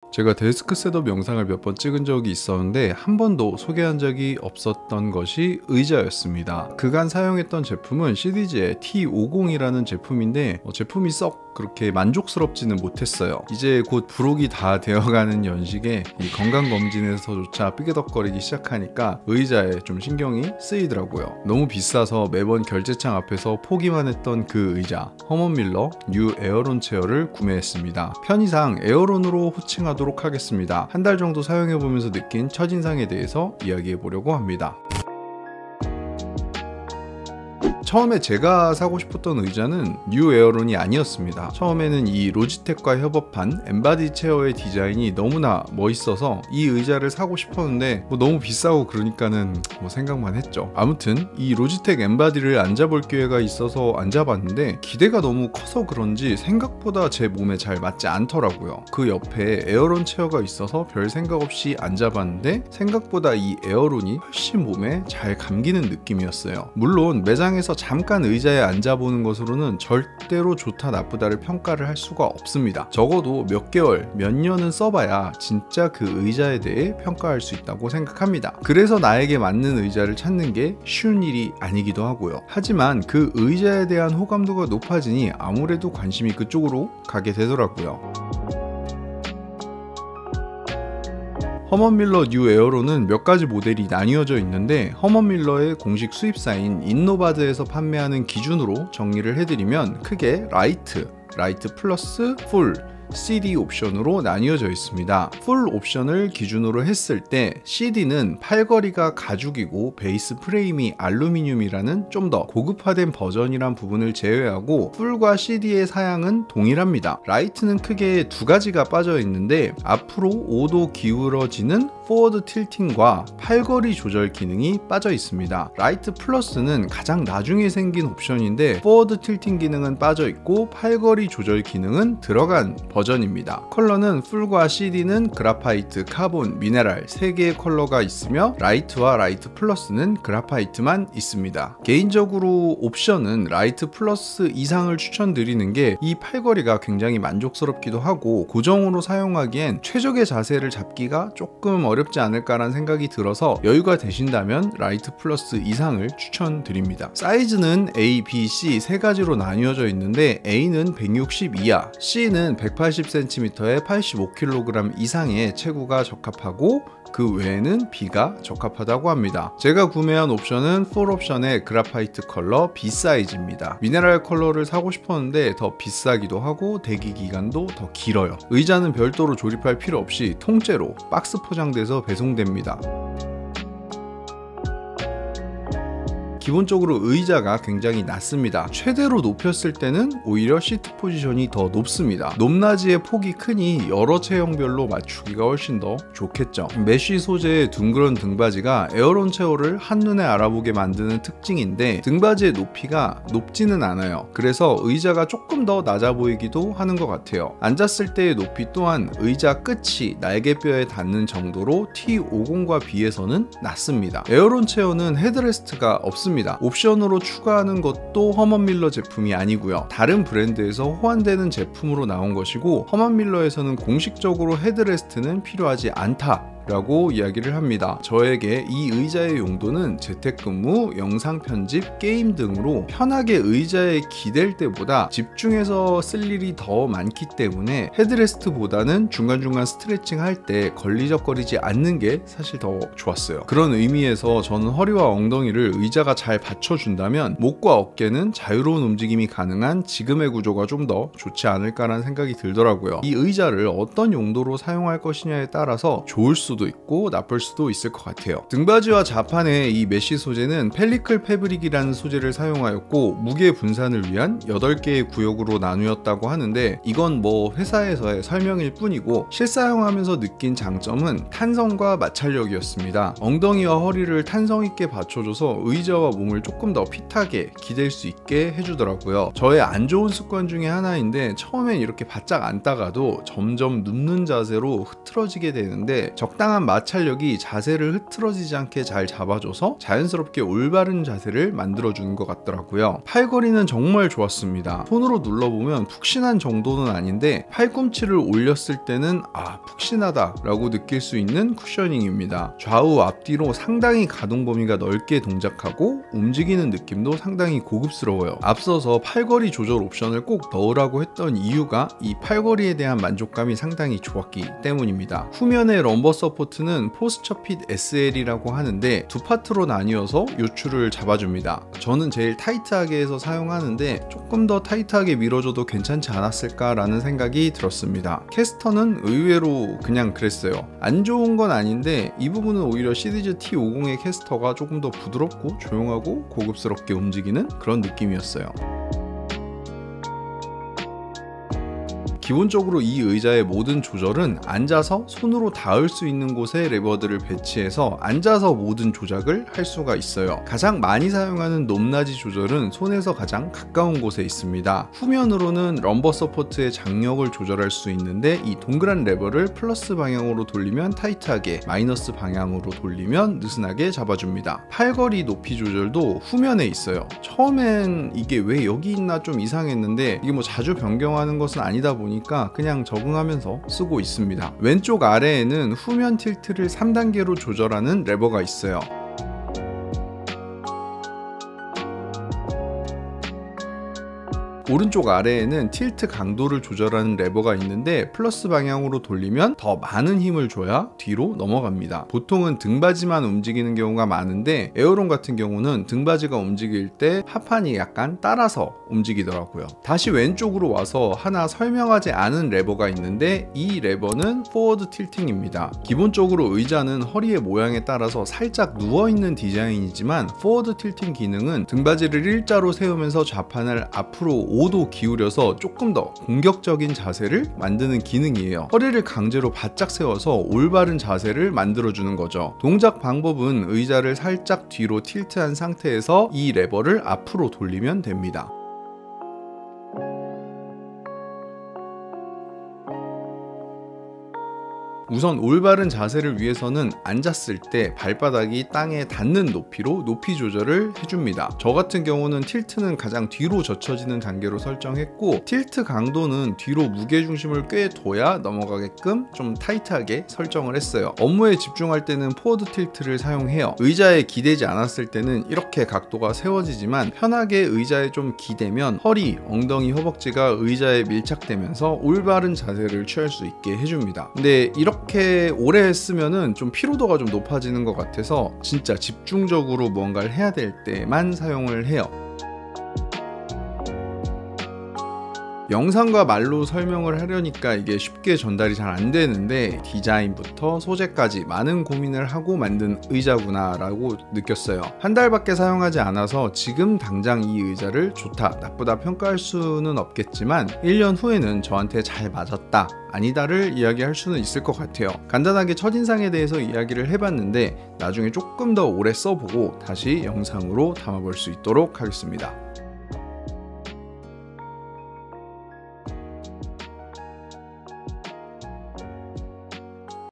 제가 데스크 셋업 영상을 몇 번 찍은 적이 있었는데 한 번도 소개한 적이 없었던 것이 의자였습니다. 그간 사용했던 제품은 시디즈의 T50이라는 제품인데 제품이 썩 그렇게 만족스럽지는 못했어요. 이제 곧 부록이 다 되어가는 연식에 이 건강검진에서조차 삐그덕거리기 시작하니까 의자에 좀 신경이 쓰이더라고요. 너무 비싸서 매번 결제창 앞에서 포기만 했던 그 의자, 허먼밀러 뉴 에어론 체어를 구매했습니다. 편의상 에어론으로 호칭하도록 하겠습니다. 한 달 정도 사용해보면서 느낀 첫인상에 대해서 이야기해보려고 합니다. 처음에 제가 사고 싶었던 의자는 뉴 에어론이 아니었습니다. 처음에는 이 로지텍과 협업한 엠바디 체어의 디자인이 너무나 멋있어서 이 의자를 사고 싶었는데 너무 비싸고 그러니까는 생각만 했죠. 아무튼 이 로지텍 엠바디를 앉아볼 기회가 있어서 앉아봤는데 기대가 너무 커서 그런지 생각보다 제 몸에 잘 맞지 않더라고요. 그 옆에 에어론 체어가 있어서 별 생각 없이 앉아봤는데 생각보다 이 에어론이 훨씬 몸에 잘 감기는 느낌이었어요. 물론 매장에서 잠깐 의자에 앉아보는 것으로는 절대로 좋다 나쁘다를 평가를 할 수가 없습니다. 적어도 몇 개월, 몇 년은 써봐야 진짜 그 의자에 대해 평가할 수 있다고 생각합니다. 그래서 나에게 맞는 의자를 찾는 게 쉬운 일이 아니기도 하고요. 하지만 그 의자에 대한 호감도가 높아지니 아무래도 관심이 그쪽으로 가게 되더라고요. 허먼밀러 뉴 에어론은 몇 가지 모델이 나뉘어져 있는데 허먼밀러의 공식 수입사인 인노바드에서 판매하는 기준으로 정리를 해드리면 크게 라이트 플러스 풀, CD 옵션으로 나뉘어져 있습니다. 풀 옵션을 기준으로 했을 때 CD는 팔걸이가 가죽이고 베이스 프레임이 알루미늄이라는 좀 더 고급화된 버전이란 부분을 제외하고 풀과 CD의 사양은 동일합니다. 라이트는 크게 두 가지가 빠져 있는데 앞으로 5도 기울어지는 포워드 틸팅과 팔걸이 조절 기능이 빠져 있습니다. 라이트 플러스는 가장 나중에 생긴 옵션인데 포워드 틸팅 기능은 빠져 있고 팔걸이 조절 기능은 들어간 버전입니다. 컬러는 풀과 CD는 그라파이트, 카본, 미네랄 3개의 컬러가 있으며 라이트와 라이트 플러스는 그라파이트만 있습니다. 개인적으로 옵션은 라이트 플러스 이상을 추천드리는 게 이 팔걸이가 굉장히 만족스럽기도 하고 고정으로 사용하기엔 최적의 자세를 잡기가 조금 어렵지 않을까라는 생각이 들어서 여유가 되신다면 라이트 플러스 이상을 추천드립니다. 사이즈는 A, B, C 세 가지로 나뉘어져 있는데 A는 160 이하, C는 180cm에 85kg 이상의 체구가 적합하고 그 외에는 B가 적합하다고 합니다. 제가 구매한 옵션은 풀 옵션의 그라파이트 컬러 B 사이즈입니다. 미네랄 컬러를 사고 싶었는데 더 비싸기도 하고 대기 기간도 더 길어요. 의자는 별도로 조립할 필요 없이 통째로 박스 포장돼서 배송됩니다. 기본적으로 의자가 굉장히 낮습니다. 최대로 높였을 때는 오히려 시트 포지션이 더 높습니다. 높낮이의 폭이 크니 여러 체형별로 맞추기가 훨씬 더 좋겠죠. 메쉬 소재의 둥그런 등받이가 에어론 체어를 한눈에 알아보게 만드는 특징인데 등받이의 높이가 높지는 않아요. 그래서 의자가 조금 더 낮아 보이기도 하는 것 같아요. 앉았을 때의 높이 또한 의자 끝이 날개뼈에 닿는 정도로 T50과 비해서는 낮습니다. 에어론 체어는 헤드레스트가 없습니다. 옵션으로 추가하는 것도 허먼밀러 제품이 아니고요. 다른 브랜드에서 호환되는 제품으로 나온 것이고 허먼밀러에서는 공식적으로 헤드레스트는 필요하지 않다 라고 이야기를 합니다. 저에게 이 의자의 용도는 재택근무, 영상 편집, 게임 등으로 편하게 의자에 기댈 때보다 집중해서 쓸 일이 더 많기 때문에 헤드레스트보다는 중간중간 스트레칭 할 때 걸리적거리지 않는 게 사실 더 좋았어요. 그런 의미에서 저는 허리와 엉덩이를 의자가 잘 받쳐준다면 목과 어깨는 자유로운 움직임이 가능한 지금의 구조가 좀 더 좋지 않을까라는 생각이 들더라고요. 이 의자를 어떤 용도로 사용할 것이냐에 따라서 좋을 수도 있고 나쁠 수도 있을 것 같아요. 등받이와 자판의 이 메쉬 소재는 펠리클 패브릭이라는 소재를 사용하였고 무게 분산을 위한 8개의 구역으로 나누었다고 하는데 이건 회사에서의 설명일 뿐이고 실사용하면서 느낀 장점은 탄성과 마찰력이었습니다. 엉덩이와 허리를 탄성 있게 받쳐줘서 의자와 몸을 조금 더 핏하게 기댈 수 있게 해주더라고요. 저의 안 좋은 습관 중에 하나인데 처음엔 이렇게 바짝 앉다가도 점점 눕는 자세로 흐트러지게 되는데 적당히 적당한 마찰력이 자세를 흐트러지지 않게 잘 잡아줘서 자연스럽게 올바른 자세를 만들어주는 것 같더라고요. 팔걸이는 정말 좋았습니다. 손으로 눌러보면 푹신한 정도는 아닌데 팔꿈치를 올렸을 때는 푹신하다 라고 느낄 수 있는 쿠셔닝입니다. 좌우 앞뒤로 상당히 가동 범위가 넓게 동작하고 움직이는 느낌도 상당히 고급스러워요. 앞서서 팔걸이 조절 옵션을 꼭 넣으라고 했던 이유가 이 팔걸이에 대한 만족감이 상당히 좋았기 때문입니다. 후면의 럼버 서포트는 포스처핏 SL이라고 하는데 두 파트로 나뉘어서 요추를 잡아줍니다. 저는 제일 타이트하게 해서 사용하는데 조금 더 타이트하게 밀어줘도 괜찮지 않았을까 라는 생각이 들었습니다. 캐스터는 의외로 그냥 그랬어요. 안 좋은 건 아닌데 이 부분은 오히려 시리즈 T50의 캐스터가 조금 더 부드럽고 조용하고 고급스럽게 움직이는 그런 느낌이었어요. 기본적으로 이 의자의 모든 조절은 앉아서 손으로 닿을 수 있는 곳에 레버들을 배치해서 앉아서 모든 조작을 할 수가 있어요. 가장 많이 사용하는 높낮이 조절은 손에서 가장 가까운 곳에 있습니다. 후면으로는 럼버 서포트의 장력을 조절할 수 있는데 이 동그란 레버를 플러스 방향으로 돌리면 타이트하게, 마이너스 방향으로 돌리면 느슨하게 잡아줍니다. 팔걸이 높이 조절도 후면에 있어요. 처음엔 이게 왜 여기 있나 좀 이상했는데 이게 뭐 자주 변경하는 것은 아니다 보니 그냥 적응하면서 쓰고 있습니다. 왼쪽 아래에는 후면 틸트를 3단계로 조절하는 레버가 있어요. 오른쪽 아래에는 틸트 강도를 조절하는 레버가 있는데 플러스 방향으로 돌리면 더 많은 힘을 줘야 뒤로 넘어갑니다. 보통은 등받이만 움직이는 경우가 많은데 에어론 같은 경우는 등받이가 움직일 때 하판이 약간 따라서 움직이더라고요. 다시 왼쪽으로 와서 하나 설명하지 않은 레버가 있는데 이 레버는 포워드 틸팅입니다. 기본적으로 의자는 허리의 모양에 따라서 살짝 누워있는 디자인이지만 포워드 틸팅 기능은 등받이를 일자로 세우면서 좌판을 앞으로 5도 기울여서 조금 더 공격적인 자세를 만드는 기능이에요. 허리를 강제로 바짝 세워서 올바른 자세를 만들어주는 거죠. 동작 방법은 의자를 살짝 뒤로 틸트한 상태에서 이 레버를 앞으로 돌리면 됩니다. 우선 올바른 자세를 위해서는 앉았을 때 발바닥이 땅에 닿는 높이로 높이 조절을 해줍니다. 저 같은 경우는 틸트는 가장 뒤로 젖혀지는 단계로 설정했고 틸트 강도는 뒤로 무게중심을 꽤 둬야 넘어가게끔 좀 타이트하게 설정을 했어요. 업무에 집중할 때는 포워드 틸트를 사용해요. 의자에 기대지 않았을 때는 이렇게 각도가 세워지지만 편하게 의자에 좀 기대면 허리, 엉덩이, 허벅지가 의자에 밀착되면서 올바른 자세를 취할 수 있게 해줍니다. 근데 이렇게 오래 했으면은 좀 피로도가 좀 높아지는 것 같아서 진짜 집중적으로 무언가를 해야 될 때만 사용을 해요. 영상과 말로 설명을 하려니까 이게 쉽게 전달이 잘 안 되는데 디자인부터 소재까지 많은 고민을 하고 만든 의자구나 라고 느꼈어요. 한 달밖에 사용하지 않아서 지금 당장 이 의자를 좋다 나쁘다 평가할 수는 없겠지만 1년 후에는 저한테 잘 맞았다 아니다를 이야기할 수는 있을 것 같아요. 간단하게 첫인상에 대해서 이야기를 해봤는데 나중에 조금 더 오래 써보고 다시 영상으로 담아볼 수 있도록 하겠습니다.